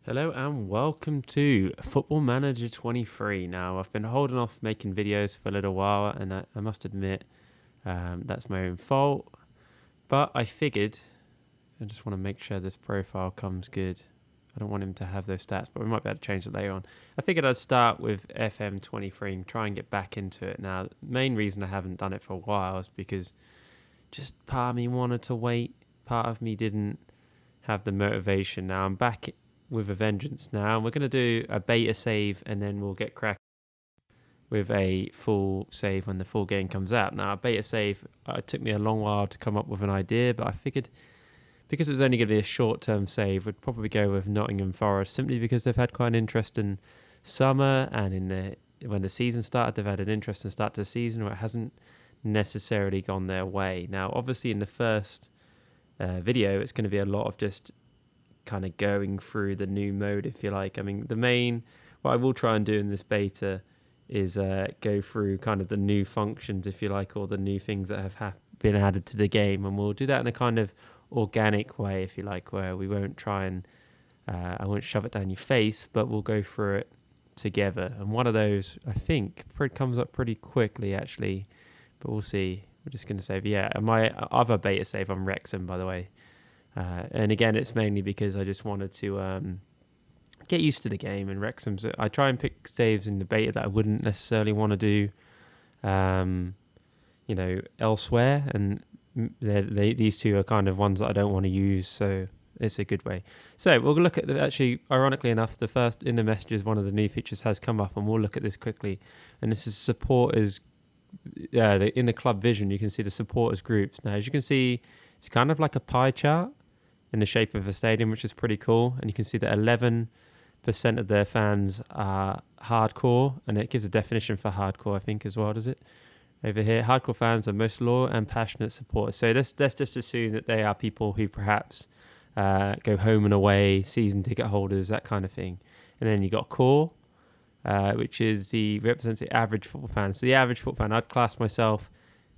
Hello and welcome to Football Manager 23. Now, I've been holding off making videos for a little while, and I must admit that's my own fault. But I figured I just want to make sure this profile comes good. I don't want him to have those stats, but we might be able to change it later on. I figured I'd start with FM23 and try and get back into it. Now, the main reason I haven't done it for a while is because just part of me wanted to wait. Part of me didn't have the motivation. Now I'm back with a vengeance now. We're going to do a beta save and then we'll get cracked with a full save when the full game comes out. Now, a beta save, it took me a long while to come up with an idea, but I figured because it was only going to be a short-term save, we'd probably go with Nottingham Forest simply because they've had quite an interesting summer, and when the season started, they've had an interesting start to the season where it hasn't necessarily gone their way. Now, obviously, in the first video, it's going to be a lot of just kind of going through the new mode, if you like. I mean, what I will try and do in this beta is go through kind of the new functions, if you like, or the new things that have been added to the game, and we'll do that in a kind of organic way, if you like, where we won't try and I won't shove it down your face, but we'll go through it together. And one of those, I think, comes up pretty quickly, actually, but we'll see. We're just going to save. Yeah, my other beta save on Wrexham, by the way. And again, it's mainly because I just wanted to get used to the game. And Wrexham's, I try and pick saves in the beta that I wouldn't necessarily want to do, elsewhere. And these two are kind of ones that I don't want to use. So it's a good way. So we'll look at actually, ironically enough, the first in the messages, one of the new features has come up, and we'll look at this quickly. And this is supporters. In the club vision, you can see the supporters groups. Now, as you can see, it's kind of like a pie chart in the shape of a stadium, which is pretty cool. And you can see that 11% of their fans are hardcore, and it gives a definition for hardcore, I think, as well, does it? Over here, hardcore fans are most loyal and passionate supporters. So let's just assume that they are people who perhaps go home and away, season ticket holders, that kind of thing. And then you got core, which represents the average football fan. So the average football fan, I'd class myself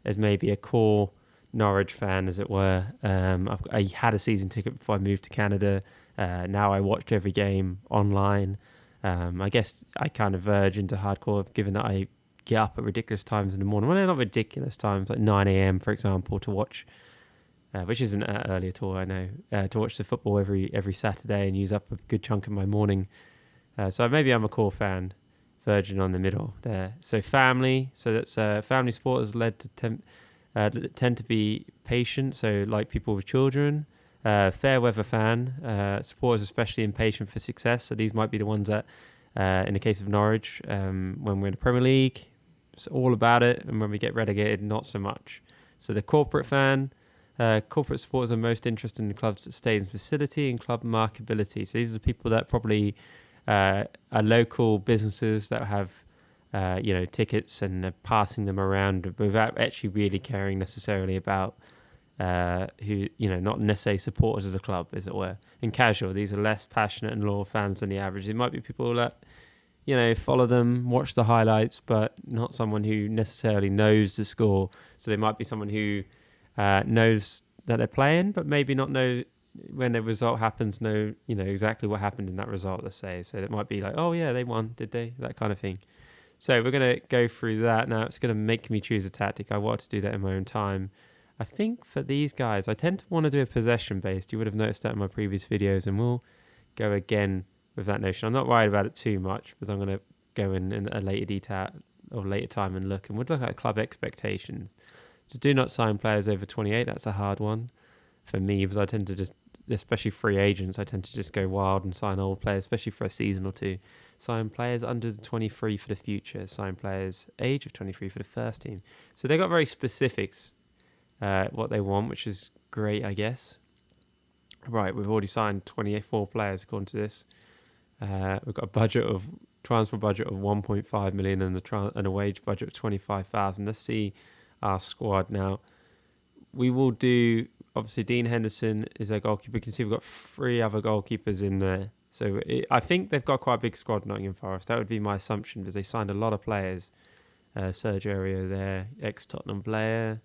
as maybe a core Norwich fan, as it were. I had a season ticket before I moved to Canada. Now I watch every game online. I guess I kind of verge into hardcore, given that I get up at ridiculous times in the morning. Well, they're not ridiculous times, like 9 a.m, for example, to watch, which isn't early at all, I know, to watch the football every Saturday and use up a good chunk of my morning. So maybe I'm a core fan, verging on the middle there. So family, so that's family supporters led to tend to be patient, so like people with children. Fair weather fan, supporters especially impatient for success. So these might be the ones that, in the case of Norwich, when we're in the Premier League, it's all about it, and when we get relegated, not so much. So the corporate fan, corporate supporters are most interested in the club's stadium facility and club marketability. So these are the people that probably are local businesses that have tickets and passing them around without actually really caring necessarily about who, not necessarily supporters of the club, as it were. And casual, these are less passionate and loyal fans than the average. It might be people that, follow them, watch the highlights, but not someone who necessarily knows the score. So they might be someone who knows that they're playing, but maybe not know when the result happens, exactly what happened in that result, let's say. So it might be like, oh yeah, they won, did they? That kind of thing. So we're going to go through that. Now, it's going to make me choose a tactic. I want to do that in my own time. I think for these guys, I tend to want to do a possession-based. You would have noticed that in my previous videos, and we'll go again with that notion. I'm not worried about it too much, because I'm going to go in a later detail or later time and look. And we'll look at club expectations. So do not sign players over 28. That's a hard one for me, because I tend to just, especially free agents, I tend to just go wild and sign old players, especially for a season or two. Sign players under the 23 for the future. Sign players age of 23 for the first team. So they got very specifics, what they want, which is great, I guess. Right, we've already signed 24 players according to this. We've got a transfer budget of 1.5 million and a wage budget of 25,000. Let's see our squad now. We will do, obviously, Dean Henderson is their goalkeeper. You can see we've got 3 other goalkeepers in there. So I think they've got quite a big squad, Nottingham Forest. That would be my assumption, because they signed a lot of players. Sergio Aurier there, ex-Tottenham player.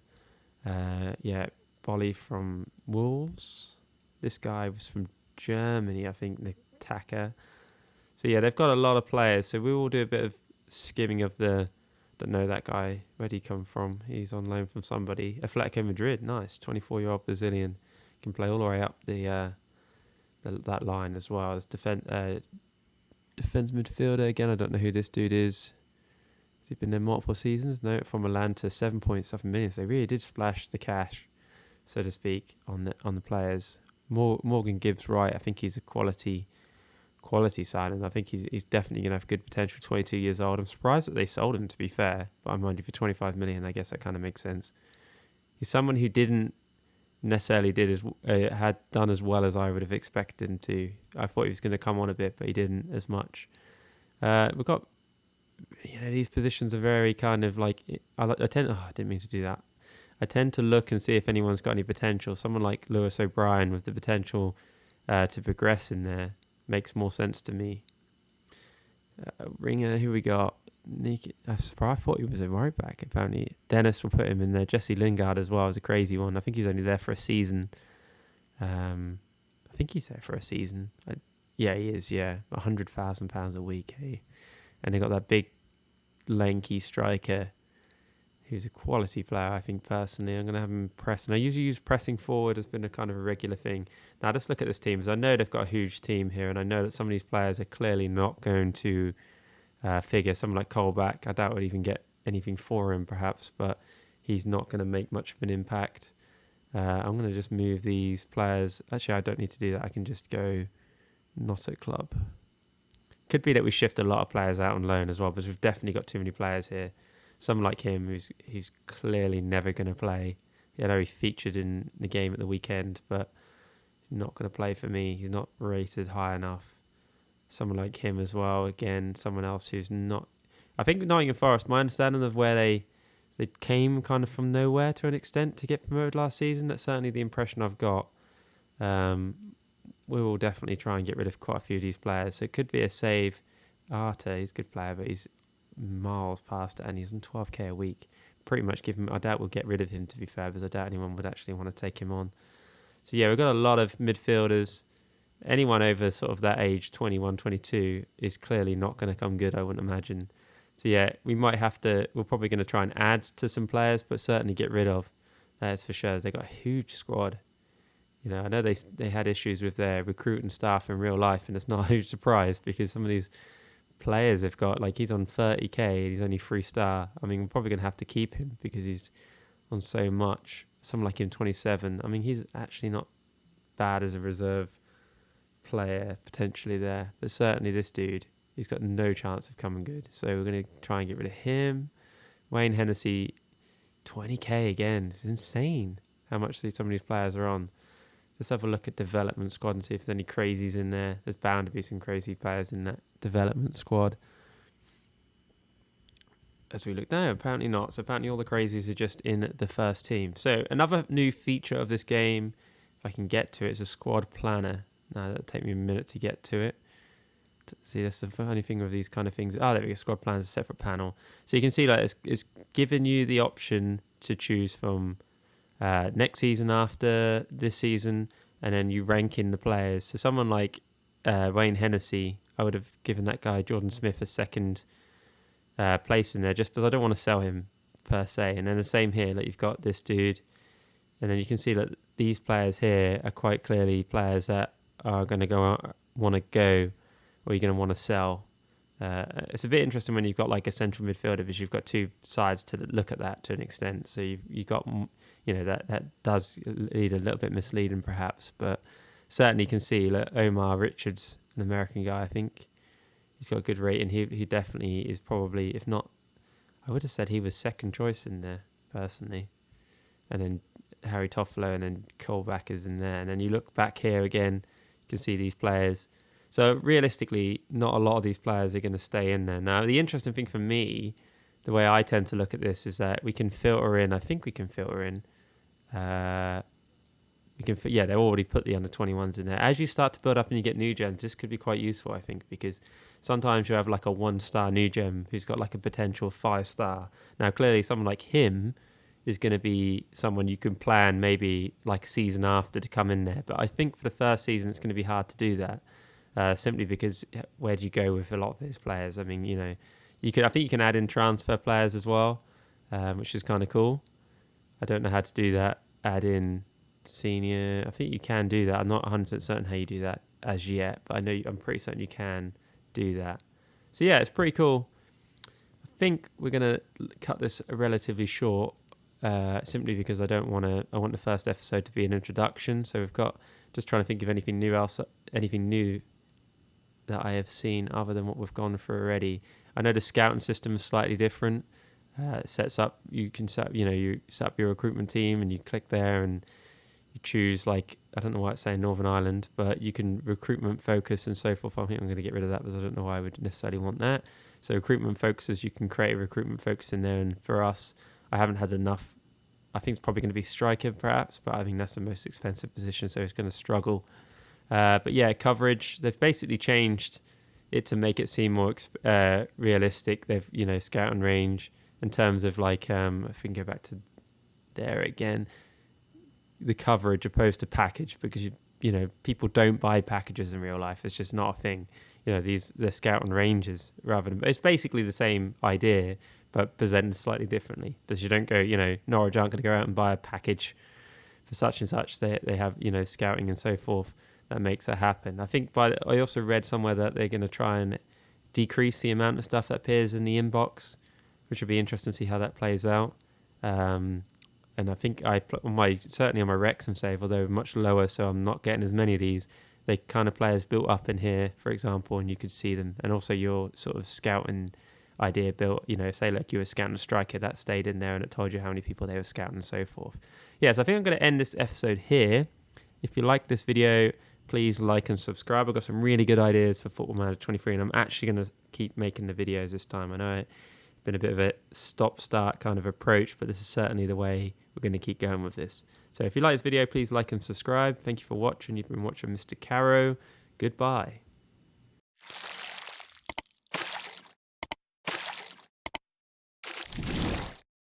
Bolly from Wolves. This guy was from Germany, I think, the attacker. So yeah, they've got a lot of players. So we will do a bit of skimming of the. Don't know that guy. Where'd he come from? He's on loan from somebody. Atletico Madrid. Nice, 24-year-old Brazilian. Can play all the way up that line as well. As defense midfielder again. I don't know who this dude is. Has he been there multiple seasons? No, from Atlanta, 7.7 million. So they really did splash the cash, so to speak, on the players. Morgan Gibbs Wright, I think he's a quality signing. I think he's definitely going to have good potential. 22 years old. I'm surprised that they sold him, to be fair. But I mind you, for 25 million, I guess that kind of makes sense. He's someone who didn't necessarily had done as well as I would have expected him to. I thought he was going to come on a bit, but he didn't as much. We've got, these positions are very kind of like, I didn't mean to do that. I tend to look and see if anyone's got any potential. Someone like Lewis O'Brien with the potential to progress in there makes more sense to me. Ringer, who we got? I thought he was a right back. Apparently, Dennis will put him in there. Jesse Lingard as well is a crazy one. I think he's only there for a season. I think he's there for a season. Yeah, he is. Yeah, £100,000 a week. Hey, and they got that big, lanky striker who's a quality player. I think personally, I'm going to have him press. And I usually use pressing forward has been a kind of a regular thing. Now, just look at this team, because I know they've got a huge team here, and I know that some of these players are clearly not going to figure. Someone like Colback, I doubt we'd even get anything for him, perhaps, but he's not going to make much of an impact. I'm going to just move these players. Actually, I don't need to do that. I can just go not at club. Could be that we shift a lot of players out on loan as well, because we've definitely got too many players here. Someone like him who's clearly never going to play. I know he featured in the game at the weekend, but he's not going to play for me. He's not rated high enough. Someone like him as well. Again, someone else who's not. I think Nottingham Forest, my understanding of where they came kind of from nowhere to an extent to get promoted last season. That's certainly the impression I've got. We will definitely try and get rid of quite a few of these players. So it could be a save. Arta, he's a good player, but he's miles past it, and he's on 12k a week. Pretty much give him. I doubt we'll get rid of him, to be fair, because I doubt anyone would actually want to take him on. So yeah, we've got a lot of midfielders. Anyone over sort of that age, 21, 22, is clearly not going to come good, I wouldn't imagine. So yeah, we're probably going to try and add to some players, but certainly get rid of. That's for sure. They've got a huge squad. I know they had issues with their recruiting staff in real life, and it's not a huge surprise because some of these players have got, like, he's on 30k and he's only 3-star. I mean, we're probably going to have to keep him because he's on so much. Someone like him, 27. I mean, he's actually not bad as a reserve player potentially there, but certainly this dude, he's got no chance of coming good. So we're going to try and get rid of him. Wayne Hennessy, 20k again. It's insane how much some of these players are on. Let's have a look at development squad and see if there's any crazies in there. There's bound to be some crazy players in that development squad. As we look now, apparently not. So apparently all the crazies are just in the first team. So another new feature of this game, if I can get to it, is a squad planner. Now that'll take me a minute to get to it. See, that's the funny thing with these kind of things. There we go. Squad planner is a separate panel. So you can see, like, it's giving you the option to choose from next season, after this season, and then you rank in the players. So someone like Wayne Hennessy, I would have given that guy Jordan Smith a second place in there, just because I don't want to sell him per se. And then the same here, like, you've got this dude, and then you can see that these players here are quite clearly players that are going to want to go, or you're going to want to sell. It's a bit interesting when you've got like a central midfielder, because you've got two sides to look at that to an extent. So you've got, that does lead a little bit misleading perhaps, but certainly you can see that Omar Richards, an American guy, I think he's got a good rating. He definitely is probably, if not, I would have said he was second choice in there personally. And then Harry Toffolo, and then Colback is in there. And then you look back here again, you can see these players. So realistically, not a lot of these players are going to stay in there. Now, the interesting thing for me, the way I tend to look at this, is that we can filter in. I think we can filter in. They've already put the under 21s in there. As you start to build up and you get new gens, this could be quite useful, I think, because sometimes you have like a 1-star new gem who's got like a potential 5-star. Now, clearly, someone like him is going to be someone you can plan maybe like a season after to come in there. But I think for the first season, it's going to be hard to do that. simply because where do you go with a lot of those players? I mean, I think you can add in transfer players as well, which is kind of cool. I don't know how to do that. Add in senior. I think you can do that. I'm not 100% certain how you do that as yet, but I'm pretty certain you can do that. So yeah, it's pretty cool. I think we're going to cut this relatively short, simply because I want the first episode to be an introduction. So we've got, just trying to think of anything new that I have seen other than what we've gone through already. I know the scouting system is slightly different. You set up your recruitment team and you click there and you choose, like, I don't know why it's saying Northern Ireland, but you can recruitment focus and so forth. I think I'm going to get rid of that because I don't know why I would necessarily want that. So recruitment focuses, you can create a recruitment focus in there. And for us, I haven't had enough. I think it's probably going to be striker perhaps, but I think that's the most expensive position, so it's going to struggle. But yeah, coverage, they've basically changed it to make it seem more realistic. They've, scout and range in terms of, like, if we can go back to there again, the coverage opposed to package, because people don't buy packages in real life. It's just not a thing. They're scout and ranges rather than, it's basically the same idea but presented slightly differently, because you don't go, Norwich aren't going to go out and buy a package for such and such. They have, scouting and so forth that makes it happen. I think I also read somewhere that they're going to try and decrease the amount of stuff that appears in the inbox, which would be interesting to see how that plays out. And I think certainly on my Wrexham save, although much lower, so I'm not getting as many of these, they kind of players built up in here, for example, and you could see them. And also your sort of scouting idea built, say, look, you were scouting a striker, that stayed in there and it told you how many people they were scouting and so forth. Yeah, so I think I'm going to end this episode here. If you like this video, please like and subscribe. I've got some really good ideas for Football Manager 23, and I'm actually going to keep making the videos this time. I know it's been a bit of a stop-start kind of approach, but this is certainly the way we're going to keep going with this. So if you like this video, please like and subscribe. Thank you for watching. You've been watching Mr. Caro. Goodbye.